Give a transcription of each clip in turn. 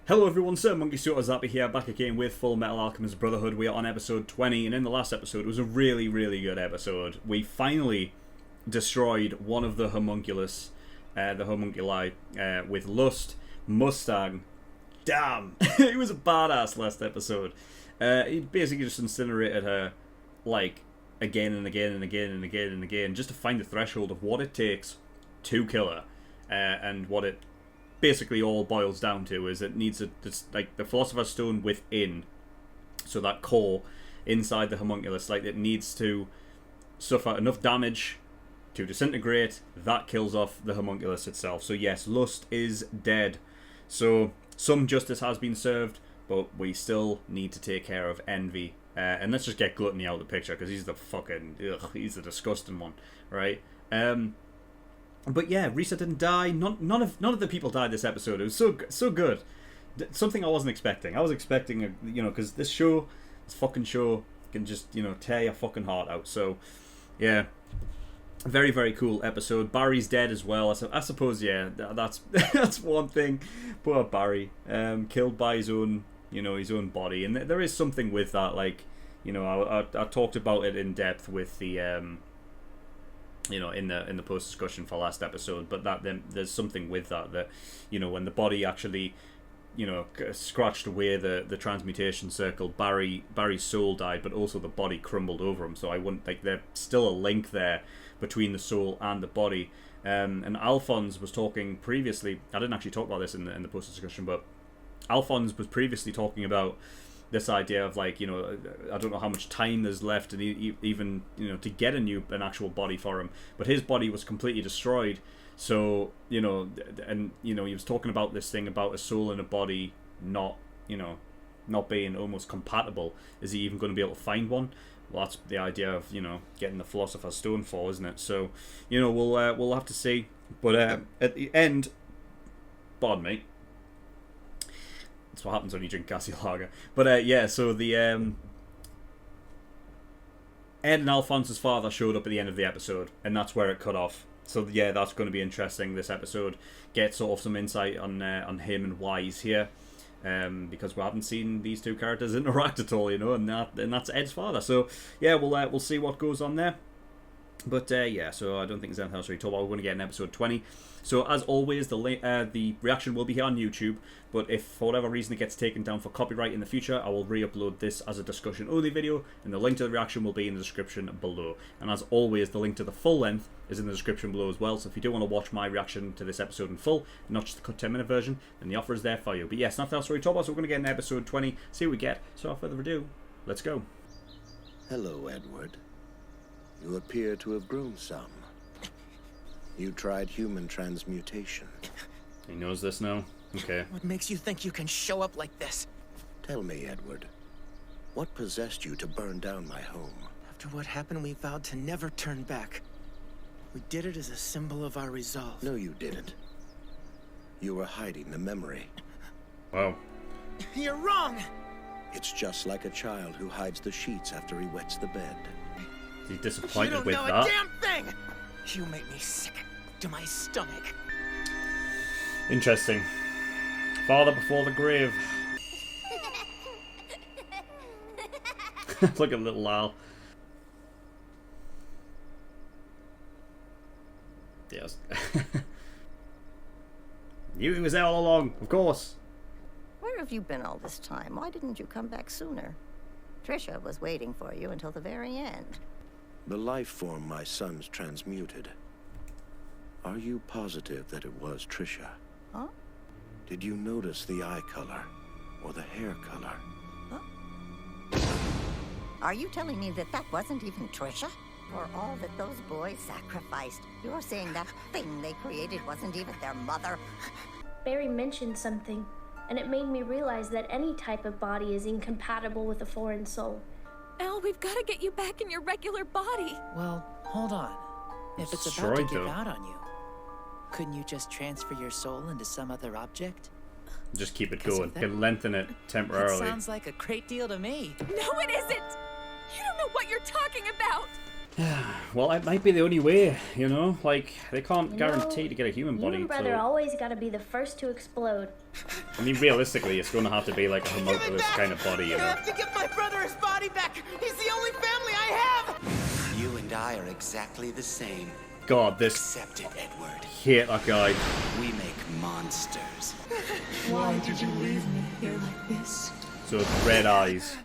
Hello everyone, SirMonkeySuit here, back again with Fullmetal Alchemist Brotherhood. We are on episode 20, and in the last episode, it was a really, really good episode. We finally destroyed one of the homunculi, with Lust, Mustang. Damn! He was a badass last episode. He basically just incinerated her, like, again and again and again and again and again, just to find the threshold of what it takes to kill her, and what it basically all boils down to is it needs it's like the Philosopher's Stone within, so that core inside the homunculus, like, it needs to suffer enough damage to disintegrate. That kills off the homunculus itself. So yes, Lust is dead. So some justice has been served, but we still need to take care of Envy. And let's just get Gluttony out of the picture, because he's the fucking he's the disgusting one, right? But yeah, Risa didn't die. None of the people died this episode. It was so good. Something I wasn't expecting. I was expecting, because this fucking show can just, tear your fucking heart out. So, yeah, very, very cool episode. Barry's dead as well. I suppose, yeah, that's that's one thing. Poor Barry, killed by his own body, and there is something with that. Like, I talked about it in depth with the in the post discussion for last episode, but there's something with that when the body actually scratched away the transmutation circle, Barry's soul died, but also the body crumbled over him. So I wouldn't think there's still a link there between the soul and the body. And Alphonse was talking previously. I didn't actually talk about this in the post discussion, but Alphonse was previously talking about this idea of, like, I don't know how much time there's left, and even to get an actual body for him, but his body was completely destroyed. So and he was talking about this thing about a soul and a body not being almost compatible. Is he even going to be able to find one? Well, that's the idea of getting the Philosopher's Stone for, isn't it? So we'll have to see. But at the end, pardon me. That's what happens when you drink Cassie Lager. But yeah, so the Ed and Alphonse's father showed up at the end of the episode, and that's where it cut off. So yeah, that's going to be interesting. This episode gets sort of some insight on him and why he's here, because we haven't seen these two characters interact at all, and that's Ed's father. So yeah, we'll see what goes on there. But yeah, so I don't think there's anything else to talk about. We're going to get in episode 20. So as always, the reaction will be here on YouTube, but if for whatever reason it gets taken down for copyright in the future, I will re-upload this as a discussion only video, and the link to the reaction will be in the description below. And as always, the link to the full length is in the description below as well, so if you do want to watch my reaction to this episode in full, not just the cut 10-minute version, then the offer is there for you. But yes, nothing else to talk about, so we're going to get in episode 20, see what we get. So without further ado, let's go. Hello, Edward. You appear to have grown some. You tried human transmutation. He knows this now? Okay. What makes you think you can show up like this? Tell me, Edward, what possessed you to burn down my home? After what happened, we vowed to never turn back. We did it as a symbol of our resolve. No, you didn't. You were hiding the memory. Wow. You're wrong! It's just like a child who hides the sheets after he wets the bed. He's disappointed with that. You don't know a damn thing! You make me sick to my stomach. Interesting. Father before the grave. Look at little Lal. Yes. Knew he was there all along, of course. Where have you been all this time? Why didn't you come back sooner? Trisha was waiting for you until the very end. The life form my sons transmuted. Are you positive that it was Trisha? Huh? Did you notice the eye color or the hair color? Huh? Are you telling me that wasn't even Trisha? For all that those boys sacrificed, you're saying that thing they created wasn't even their mother? Barry mentioned something, and it made me realize that any type of body is incompatible with a foreign soul. Al, we've got to get you back in your regular body. Well, hold on. If it's about to give out on you, couldn't you just transfer your soul into some other object? Just keep it going. Can lengthen it temporarily. That sounds like a great deal to me. No, it isn't! You don't know what you're talking about! Well, it might be the only way, you know? Like, they can't guarantee to get a human body. You and Brother always gotta be the first to explode. I mean, realistically, it's going to have to be like a homunculus kind of body, you know? I have to give my brother his body back! He's the only family I have! You and I are exactly the same. God, this... Accept it, Edward. Hate that guy. We make monsters. Why did you leave me here like this? So, red eyes.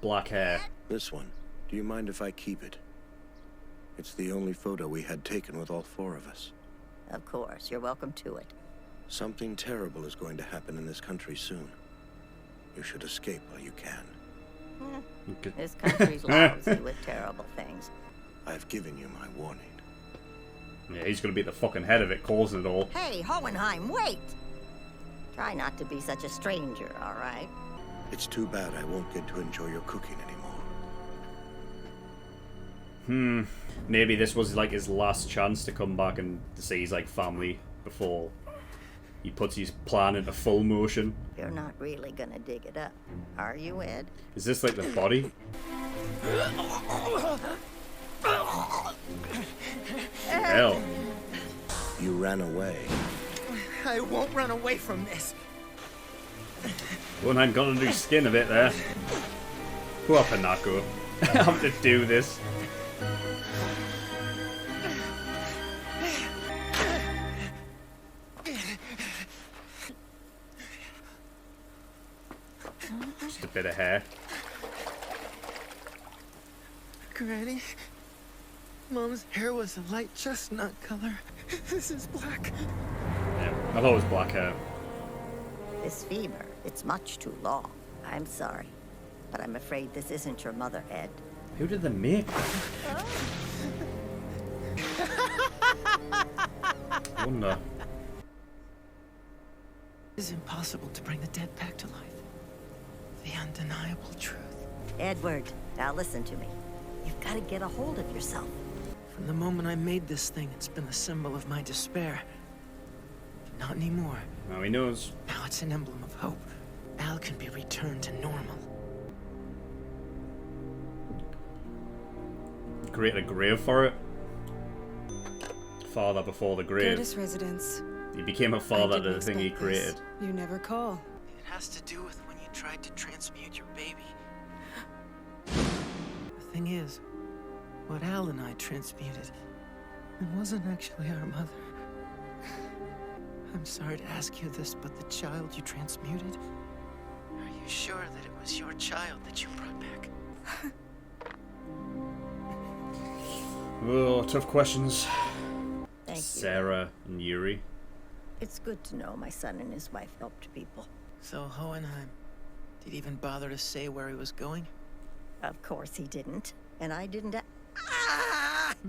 Black hair. This one. Do you mind if I keep it? It's the only photo we had taken with all 4 of us. Of course, you're welcome to it. Something terrible is going to happen in this country soon. You should escape while you can. This country's lousy with terrible things. I've given you my warning. Yeah, he's going to be the fucking head of it, causing it all. Hey, Hohenheim, wait! Try not to be such a stranger, all right? It's too bad I won't get to enjoy your cooking anymore. Maybe this was like his last chance to come back and to see his like family before he puts his plan into full motion. You're not really gonna dig it up, are you, Ed? Is this like the body? Hell. You ran away. I won't run away from this. Hohenheim got under his skin a bit there. Poor Panako. I'm to do this. Just a bit of hair. Granny, Mom's hair was a light chestnut color. This is black. Yeah, I thought it was black hair. This fever, it's much too long. I'm sorry, but I'm afraid this isn't your mother, Ed. Who did they make? Wonder. It's impossible to bring the dead back to life. The undeniable truth. Edward, now listen to me. You've got to get a hold of yourself. From the moment I made this thing, it's been a symbol of my despair. Not anymore. Now he knows. Now it's an emblem of hope. Al can be returned to normal. Create a grave for it. Father before the grave. Curtis residence. He became a father to the thing he created. You never call. It has to do with when you tried to transmute your baby. The thing is, what Al and I transmuted, it wasn't actually our mother. I'm sorry to ask you this, but the child you transmuted, are you sure that it was your child that you brought back? Oh, tough questions. Thank you. Sarah and Yuri. It's good to know my son and his wife helped people. So Hohenheim, did he even bother to say where he was going? Of course he didn't. And I didn't.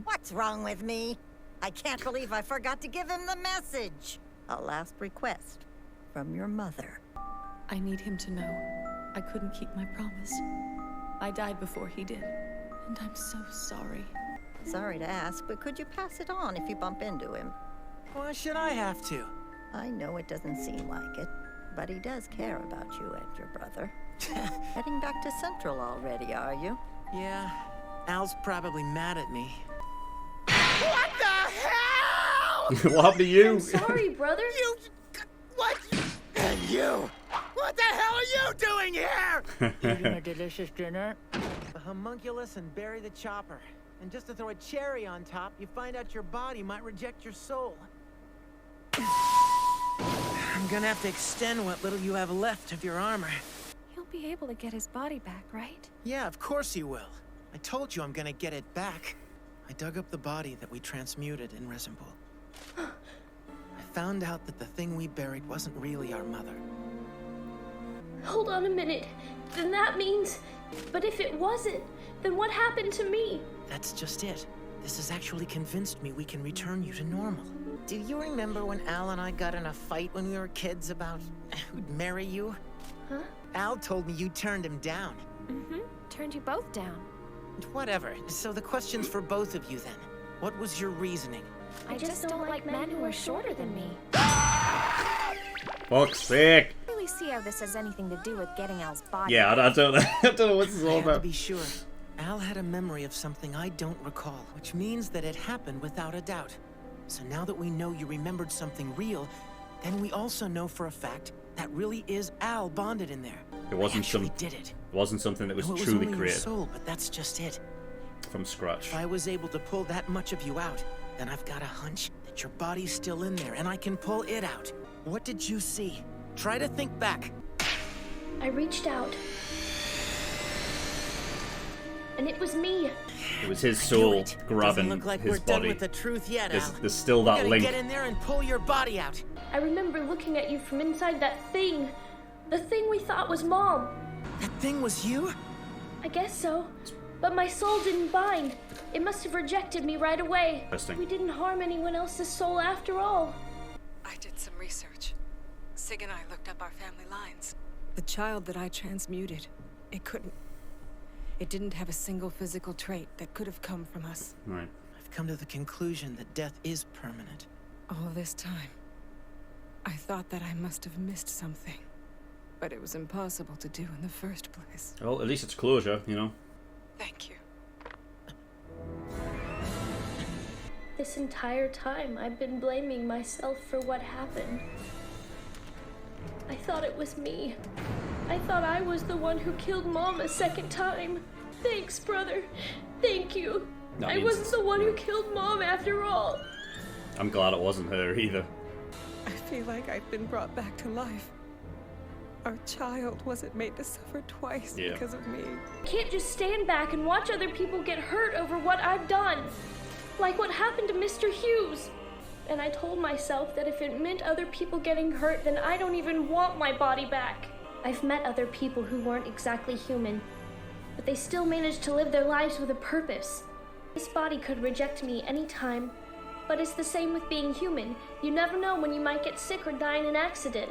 What's wrong with me? I can't believe I forgot to give him the message. A last request from your mother. I need him to know I couldn't keep my promise. I died before he did, and I'm so sorry. Sorry to ask, but could you pass it on if you bump into him? Why should I have to? I know it doesn't seem like it, but he does care about you and your brother. Heading back to Central already, are you? Yeah, Al's probably mad at me. What the hell? What happened to you? I'm sorry, brother. You... What? And you? What the hell are you doing here? Eating a delicious dinner? The homunculus and bury the chopper. And just to throw a cherry on top, you find out your body might reject your soul. I'm gonna have to extend what little you have left of your armor. He'll be able to get his body back, right? Yeah, of course he will. I told you I'm gonna get it back. I dug up the body that we transmuted in Resin Pool. I found out that the thing we buried wasn't really our mother. Hold on a minute. Then that means... But if it wasn't, then what happened to me? That's just it. This has actually convinced me we can return you to normal. Do you remember when Al and I got in a fight when we were kids about who'd marry you? Huh? Al told me you turned him down. Mm-hmm. Turned you both down. Whatever. So the question's for both of you then. What was your reasoning? I just don't like men who are shorter than me. Fuck's sake. I don't really see how this has anything to do with getting Al's body. Yeah, I don't know. I don't know what this is all I have to about. be sure. Al had a memory of something I don't recall, which means that it happened without a doubt. So now that we know you remembered something real, then we also know for a fact that really is Al bonded in there. It wasn't did it. It wasn't something that was No, it truly only your created soul, but that's just it. from scratch. If I was able to pull that much of you out, then I've got a hunch that your body's still in there, and I can pull it out. What did you see? Try to think back. I reached out. And it was me. It was his soul grabbing Doesn't look like his we're done body. with the truth yet, Al. There's still We that gotta link. get in there and pull your body out. I remember looking at you from inside that thing. The thing we thought was Mom. That thing was you? I guess so. But my soul didn't bind. It must have rejected me right away. Interesting. We didn't harm anyone else's soul after all. I did some research. Sig and I looked up our family lines. The child that I transmuted, it didn't have a single physical trait that could have come from us. Right. I've come to the conclusion that death is permanent. All this time, I thought that I must have missed something. But it was impossible to do in the first place. Well, at least it's closure, you know. Thank you. This entire time, I've been blaming myself for what happened. I thought it was me. I thought I was the one who killed Mom a second time. Thanks, brother. Thank you. I wasn't the one who killed Mom after all. I'm glad it wasn't her either. I feel like I've been brought back to life. Our child wasn't made to suffer twice because of me. I can't just stand back and watch other people get hurt over what I've done. Like what happened to Mr. Hughes. And I told myself that if it meant other people getting hurt, then I don't even want my body back. I've met other people who weren't exactly human, but they still managed to live their lives with a purpose. This body could reject me anytime, but it's the same with being human. You never know when you might get sick or die in an accident.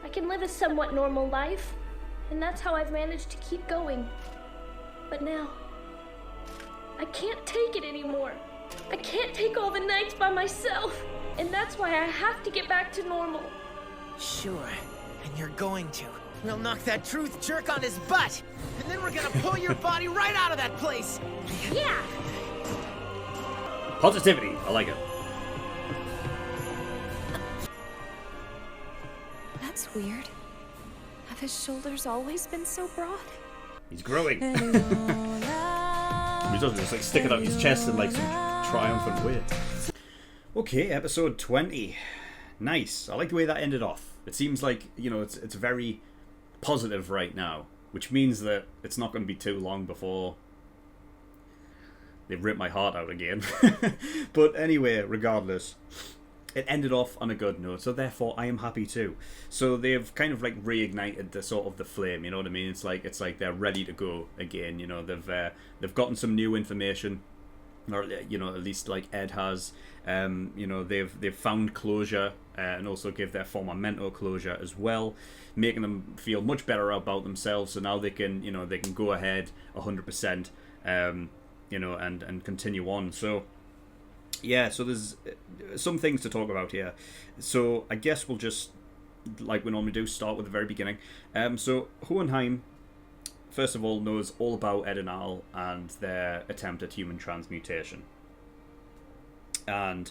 I can live a somewhat normal life, and that's how I've managed to keep going. But now, I can't take it anymore. I can't take all the nights by myself, and that's why I have to get back to normal. Sure, and you're going to. We'll knock that truth jerk on his butt, and then we're gonna pull your body right out of that place. Yeah! Positivity, I like it. That's weird. Have his shoulders always been so broad? He's growing. He doesn't just like stick it out his chest in like some triumphant way. Okay, episode 20. Nice. I like the way that ended off. It seems like, you know, it's very positive right now, which means that it's not going to be too long before they rip my heart out again. But anyway, regardless, it ended off on a good note, so therefore I am happy too. So they've kind of like reignited the sort of the flame, you know what I mean? It's like they're ready to go again. You know, they've gotten some new information, or you know, at least like Ed has. You know, they've found closure, and also give their former mentor closure as well, making them feel much better about themselves. So now they can, you know, they can go ahead 100%, you know, and continue on. So yeah, so there's some things to talk about here. So I guess we'll just, like we normally do, start with the very beginning. So Hohenheim, first of all, knows all about Ed and Al and their attempt at human transmutation. And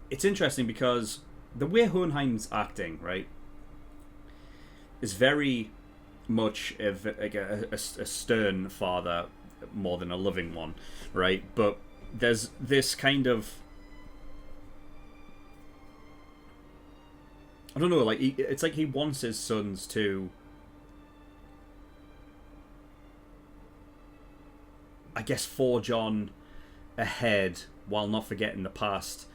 it's interesting because the way Hohenheim's acting, right, is very much like a stern father more than a loving one, right? But there's this kind of, I don't know, like it's like he wants his sons to, I guess, forge on ahead while not forgetting the past.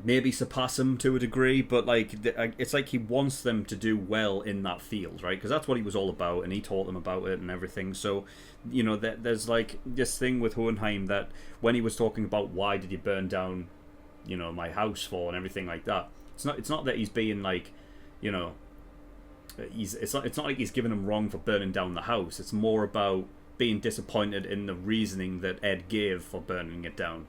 Maybe surpass them to a degree, but like it's like he wants them to do well in that field, right? Because that's what he was all about, and he taught them about it and everything. So, you know, there's like this thing with Hohenheim that when he was talking about why did you burn down, you know, my house for and everything like that. It's not that he's being like, you know, it's not like he's giving them wrong for burning down the house. It's more about being disappointed in the reasoning that Ed gave for burning it down.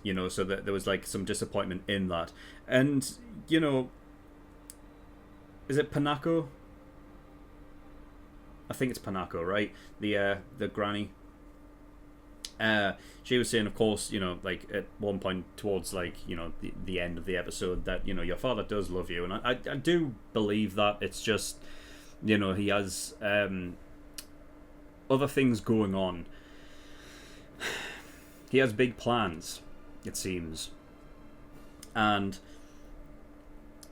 You know, so that there was like some disappointment in that. And, you know, is it Panako? I think it's Panako, right? The granny. She was saying, of course, like at one point towards like the end of the episode that your father does love you, and I do believe that. It's just he has other things going on. He has big plans, it seems, and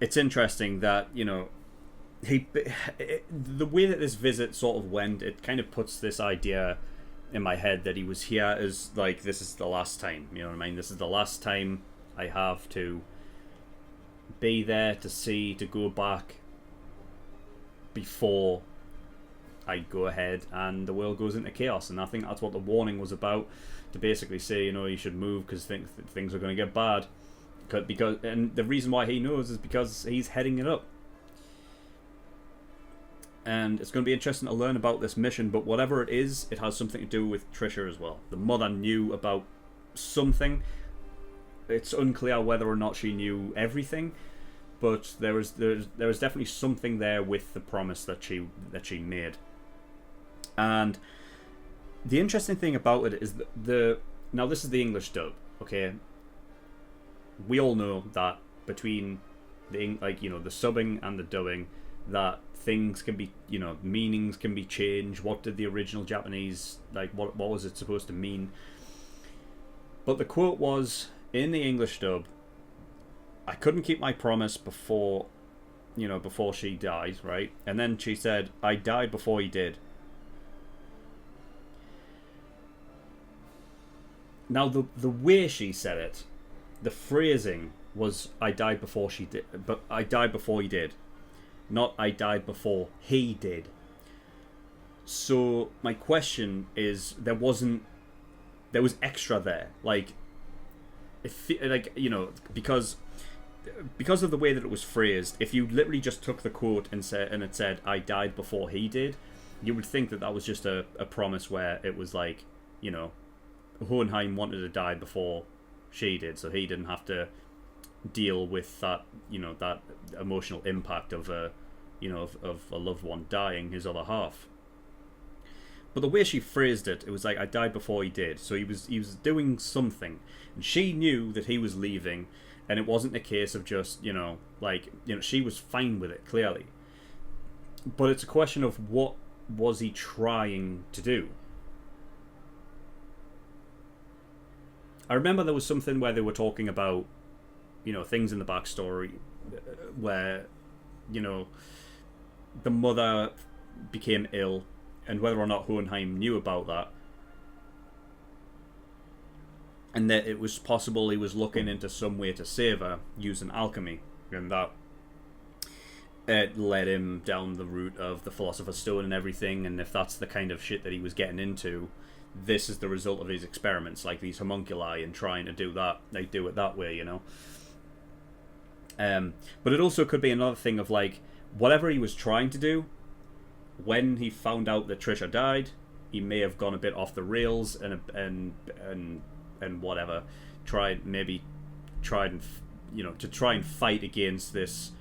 it's interesting that the way that this visit sort of went, it kind of puts this idea in my head that he was here as like, this is the last time, you know what I mean? This is the last time I have to be there to see, to go back before I go ahead and the world goes into chaos. And I think that's what the warning was about, to basically say, you should move because things are going to get bad. And the reason why he knows is because he's heading it up. And it's going to be interesting to learn about this mission, but whatever it is, it has something to do with Trisha as well. The mother knew about something. It's unclear whether or not she knew everything, but there was definitely something there with the promise that she made. And the interesting thing about it is now this is the English dub, okay? We all know that between the subbing and the dubbing, that things can be, meanings can be changed. What did the original Japanese, like, what was it supposed to mean? But the quote was, in the English dub, I couldn't keep my promise before she died, right? And then she said, I died before he did. Now, the way she said it, the phrasing was, I died before she did, but I died before he did. Not I died before he did. So my question is, there was extra there, because of the way that it was phrased. If you literally just took the quote and it said I died before he did, you would think that was just a promise where it was like, Hohenheim wanted to die before she did, so he didn't have to deal with that, that emotional impact of a loved one dying, his other half. But the way she phrased it, it was like, I died before he did. So he was doing something, and she knew that he was leaving, and it wasn't a case of just she was fine with it, clearly. But it's a question of, what was he trying to do? I remember there was something where they were talking about things in the backstory where the mother became ill, and whether or not Hohenheim knew about that, and that it was possible he was looking into some way to save her using alchemy, and that it led him down the route of the Philosopher's Stone and everything. And if that's the kind of shit that he was getting into, this is the result of his experiments, like these homunculi, and trying to do that, they do it that way, But it also could be another thing of like, whatever he was trying to do, when he found out that Trisha died, he may have gone a bit off the rails and whatever, tried and to try and fight against this,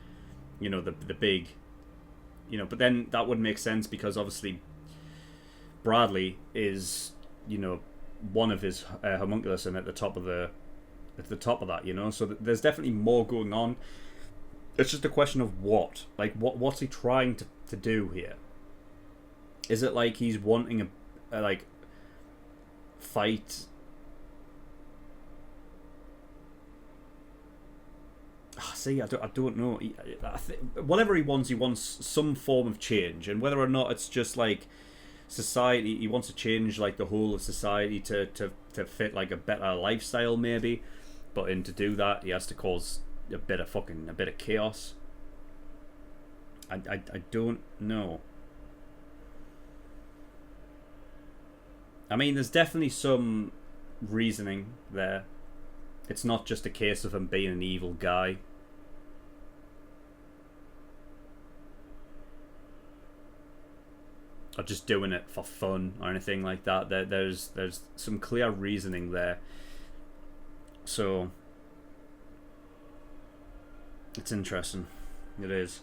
the big, but then that wouldn't make sense, because obviously Bradley is, one of his homunculus, and at the top of that, so there's definitely more going on. It's just a question of what's he trying to do here? Is it like he's wanting a fight? See, I don't know. Whatever he wants some form of change, and whether or not it's just like society, he wants to change like the whole of society to fit like a better lifestyle, maybe. But to do that, he has to cause a bit of chaos. I don't know. I mean, there's definitely some reasoning there. It's not just a case of him being an evil guy. Or just doing it for fun or anything like that. There's some clear reasoning there. So it's interesting. It is.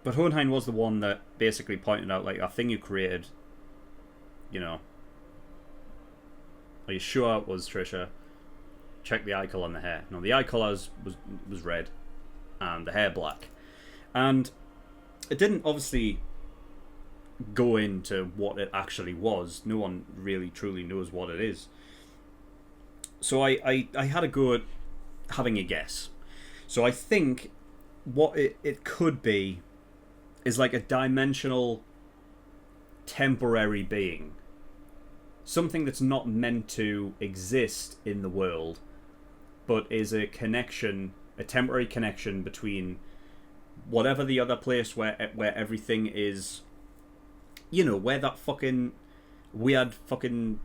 But Hohenheim was the one that basically pointed out, like, that thing you created, you know, are you sure it was Trisha? Check the eye colour on the hair. No, the eye colour was red and the hair black. And it didn't obviously go into what it actually was. No one really truly knows what it is. So I had a go at having a guess. So I think what it could be is like a dimensional temporary being. Something that's not meant to exist in the world, but is a connection, a temporary connection between whatever the other place where everything is, you know, where that fucking weird fucking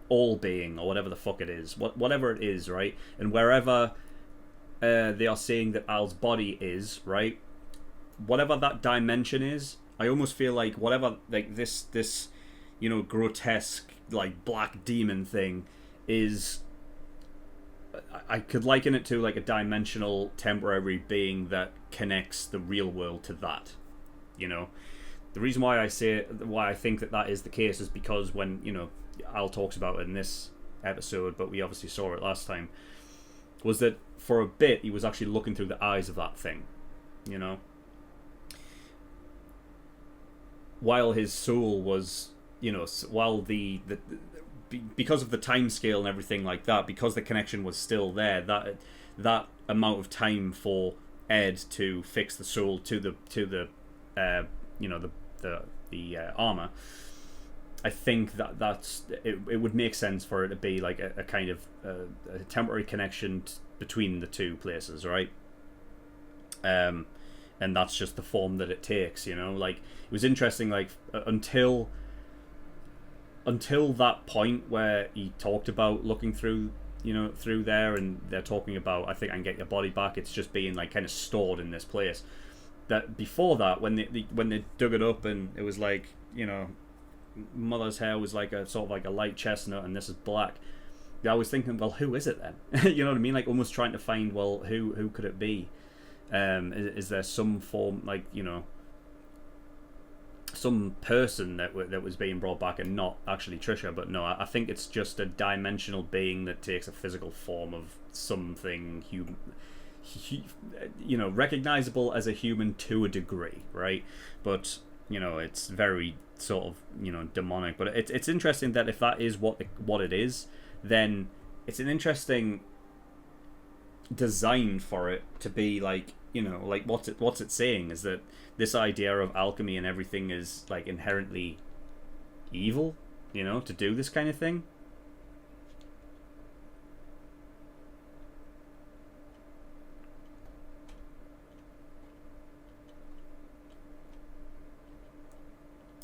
all being, or whatever the fuck it is, whatever it is, right? And wherever they are saying that Al's body is, right? Whatever that dimension is, I almost feel like whatever, like this, you know, grotesque, like, black demon thing is, I could liken it to like a dimensional temporary being that connects the real world to that, you know. The reason why I think that is the case is because when, you know, Al talks about it in this episode, but we obviously saw it last time, was that for a bit he was actually looking through the eyes of that thing, you know. While his soul was, you know, while because of the time scale and everything like that, because the connection was still there, that amount of time for Ed to fix the soul to the you know, the armor, I think that's it would make sense for it to be like a kind of a temporary connection between the two places, right? And that's just the form that it takes, you know. Like, it was interesting, like, until that point where he talked about looking through, you know, through there, and they're talking about, I think I can get your body back, it's just being like kind of stored in this place. That before that, when they dug it up and it was like, you know, Mother's hair was like a sort of like a light chestnut and this is black, I was thinking, well, who is it then? You know what I mean? Like, almost trying to find, well, who could it be? Is there some form, like, you know, some person that was being brought back and not actually Trisha? But no, I think it's just a dimensional being that takes a physical form of something human, you know, recognizable as a human to a degree, right? But, you know, it's very sort of, you know, demonic. But it's interesting that if that is what it is, then it's an interesting design for it to be like, you know, like what's it saying is that this idea of alchemy and everything is like inherently evil, you know, to do this kind of thing.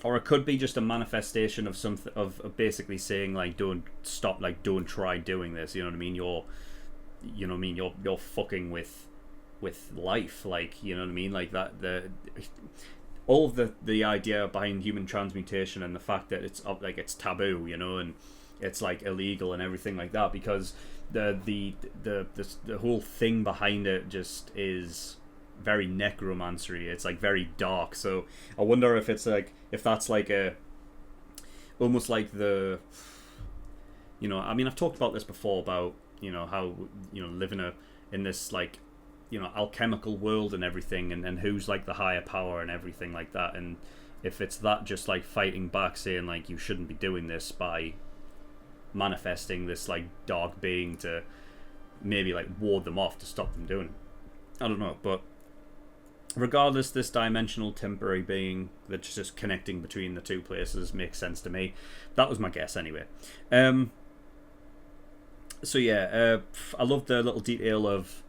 Or it could be just a manifestation of something, of basically saying like, don't try doing this, you know what I mean? You're fucking with life, like, you know what I mean? Like that, all of the idea behind human transmutation and the fact that it's like it's taboo, you know, and it's like illegal and everything like that, because the whole thing behind it just is very necromancery. It's like very dark. So I wonder if it's like, if that's like a almost like the, you know, I mean, I've talked about this before about, you know, how, you know, living in this like, you know, alchemical world and everything, and who's like the higher power and everything like that, and if it's that just like fighting back, saying like you shouldn't be doing this, by manifesting this like dark being to maybe like ward them off, to stop them doing it. I don't know, but regardless, this dimensional temporary being that's just connecting between the two places makes sense to me. That was my guess anyway. So yeah, I love the little detail of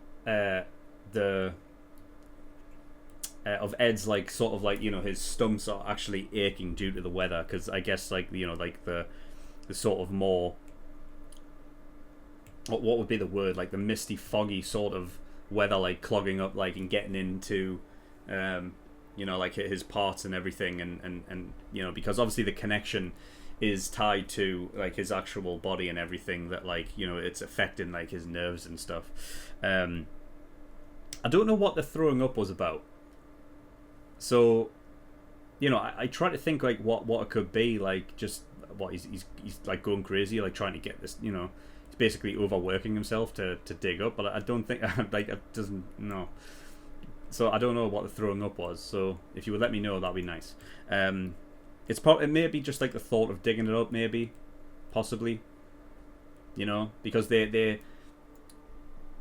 of Ed's like sort of like, you know, his stumps are actually aching due to the weather, because I guess like, you know, like the sort of more, what would be the word, like the misty foggy sort of weather, like clogging up like and getting into you know, like his parts and everything, and you know, because obviously the connection is tied to like his actual body and everything, that like, you know, it's affecting like his nerves and stuff. I don't know what the throwing up was about. So, you know, I try to think like what it could be, like just what he's like going crazy, like trying to get this, you know, he's basically overworking himself to dig up, but I don't think like it doesn't no. So I don't know what the throwing up was. So if you would let me know, that'd be nice. It may be just like the thought of digging it up, maybe, possibly. You know, because they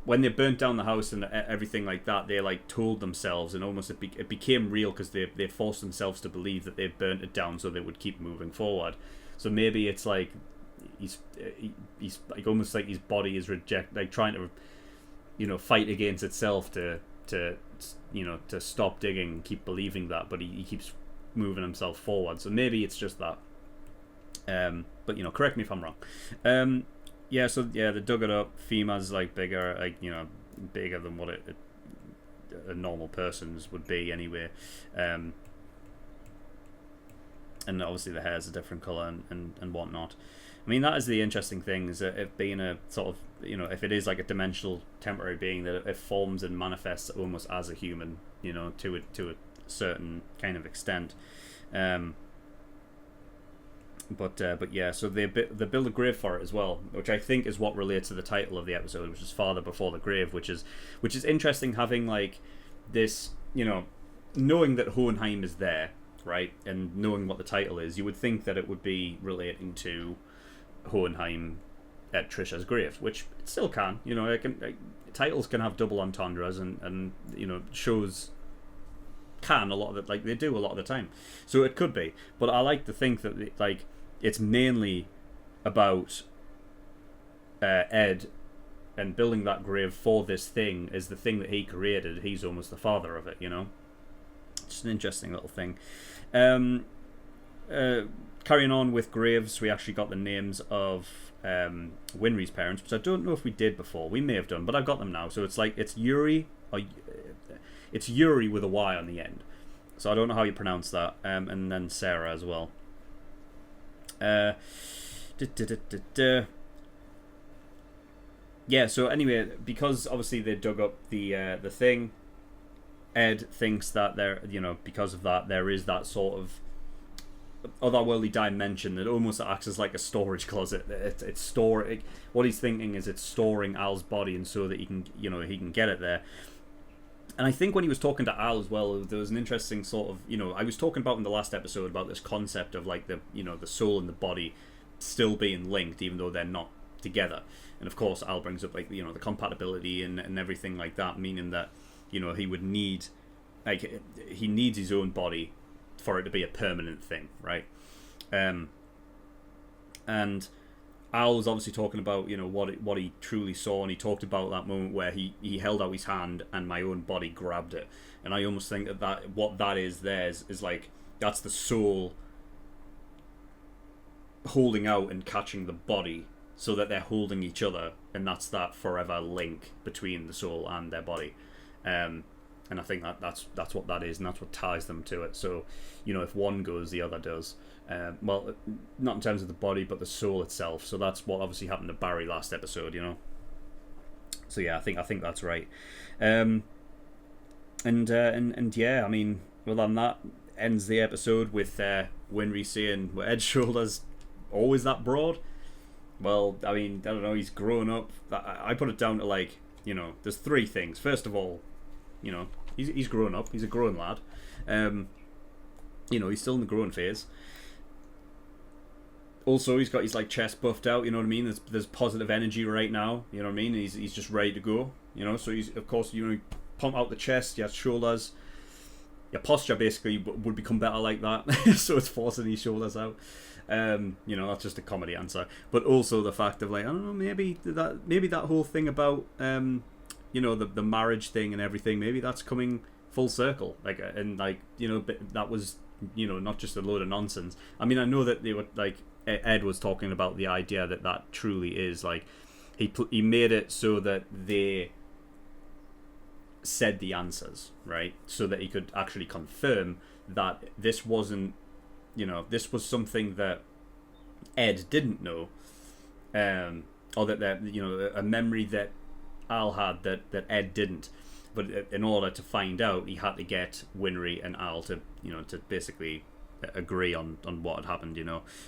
when they burnt down the house and everything like that, they like told themselves, and almost it became real because they forced themselves to believe that they burnt it down so they would keep moving forward. So maybe it's like he's like almost like his body is like trying to, you know, fight against itself to you know, to stop digging, keep believing that, but he keeps moving himself forward. So maybe it's just that. But you know, correct me if I'm wrong. Yeah, so yeah, they dug it up. FEMA's like bigger, like, you know, bigger than what a normal person's would be anyway. And obviously the hair's a different colour and whatnot. I mean, that is the interesting thing, is that it being a sort of, you know, if it is like a dimensional temporary being, that it forms and manifests almost as a human, you know, to a certain kind of extent. But yeah, so they build a grave for it as well, which I think is what relates to the title of the episode, which is Father Before the Grave, which is interesting, having like this, you know, knowing that Hohenheim is there, right, and knowing what the title is, you would think that it would be relating to Hohenheim at Trisha's grave, which it still can, you know, titles can have double entendres, and you know, shows can a lot of it, like they do a lot of the time, so it could be. But I like to think that like it's mainly about Ed and building that grave for this thing, is the thing that he created. He's almost the father of it, you know. Just an interesting little thing. Carrying on with graves, we actually got the names of Winry's parents, which I don't know if we did before. We may have done, but I've got them now. So it's like it's Yuri with a Y on the end. So I don't know how you pronounce that. And then Sarah as well. Yeah, so anyway, because obviously they dug up the thing, Ed thinks that there, you know, because of that, there is that sort of otherworldly dimension that almost acts as like a storage closet. What he's thinking is it's storing Al's body, and so that he can, you know, he can get it there. And I think when he was talking to Al as well, there was an interesting sort of, you know, I was talking about in the last episode about this concept of like the, you know, the soul and the body still being linked, even though they're not together. And of course, Al brings up like, you know, the compatibility and everything like that, meaning that, you know, he would need, like, he needs his own body for it to be a permanent thing, right? And Al was obviously talking about, you know, what he truly saw, and he talked about that moment where he held out his hand and my own body grabbed it. And I almost think that what that is there is like, that's the soul holding out and catching the body, so that they're holding each other, and that's that forever link between the soul and their body. And I think that's what that is, and that's what ties them to it. So, you know, if one goes, the other does. Well, not in terms of the body, but the soul itself. So that's what obviously happened to Barry last episode, you know. So yeah, I think that's right. And yeah, I mean, well, then that ends the episode with Winry saying, "Well, Ed's shoulders always that broad." Well, I mean, I don't know. He's grown up. I put it down to, like, you know, there's three things. First of all, you know, he's grown up. He's a grown lad. You know, he's still in the growing phase. Also, he's got his like chest buffed out. You know what I mean? There's positive energy right now. You know what I mean? He's just ready to go. You know, so he's, of course, you know, pump out the chest, your shoulders, your posture basically would become better like that. So it's forcing his shoulders out. You know, that's just a comedy answer. But also the fact of, like, I don't know, maybe that whole thing about you know, the marriage thing and everything, maybe that's coming full circle. Like, and like, you know, that was, you know, not just a load of nonsense. I mean, I know that they were like, Ed was talking about the idea that truly is like, he made it so that they said the answers, right, so that he could actually confirm that this wasn't, you know, this was something that Ed didn't know, or that you know, a memory that Al had that Ed didn't. but in order to find out, he had to get Winry and Al to, to basically agree on what had happened,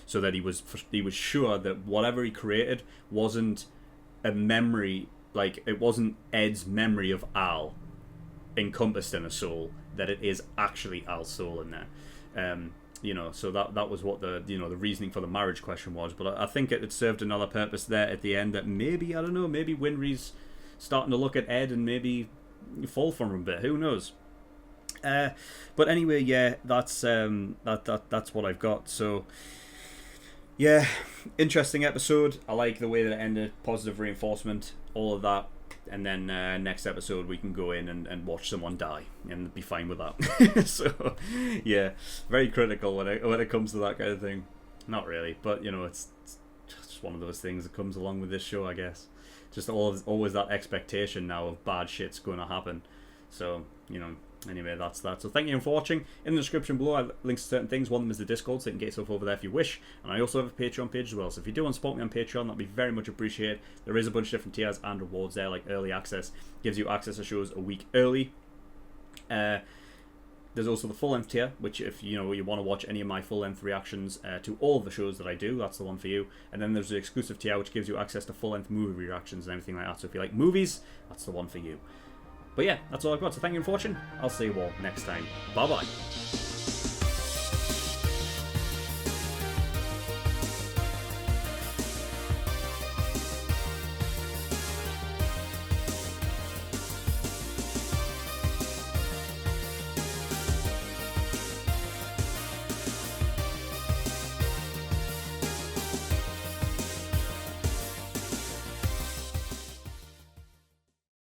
so that he was sure that whatever he created wasn't a memory, like it wasn't Ed's memory of Al encompassed in a soul, that it is actually Al's soul in there. So that was what the the reasoning for the marriage question was. But I think it served another purpose there at the end, that maybe, I don't know, maybe Winry's starting to look at Ed and maybe fall from him a bit. Who knows? But anyway, yeah, that's what I've got. So yeah, interesting episode. I like the way that it ended. Positive reinforcement, all of that. And then next episode we can go in and watch someone die and be fine with that. So yeah, very critical when it comes to that kind of thing. Not really, but it's just one of those things that comes along with this show, I guess. Just always that expectation now of bad shit's going to happen. So anyway, that's that. So thank you for watching. In the description below, I have links to certain things. One of them is the Discord, so you can get yourself over there if you wish. And I also have a Patreon page as well. So if you do want to support me on Patreon, that'd be very much appreciated. There is a bunch of different tiers and rewards there, like early access. Gives you access to shows a week early. There's also the full-length tier, which if you want to watch any of my full-length reactions to all of the shows that I do, that's the one for you. And then there's the exclusive tier, which gives you access to full-length movie reactions and everything like that. So if you like movies, that's the one for you. But yeah, that's all I've got. So thank you for watching. I'll see you all next time. Bye-bye.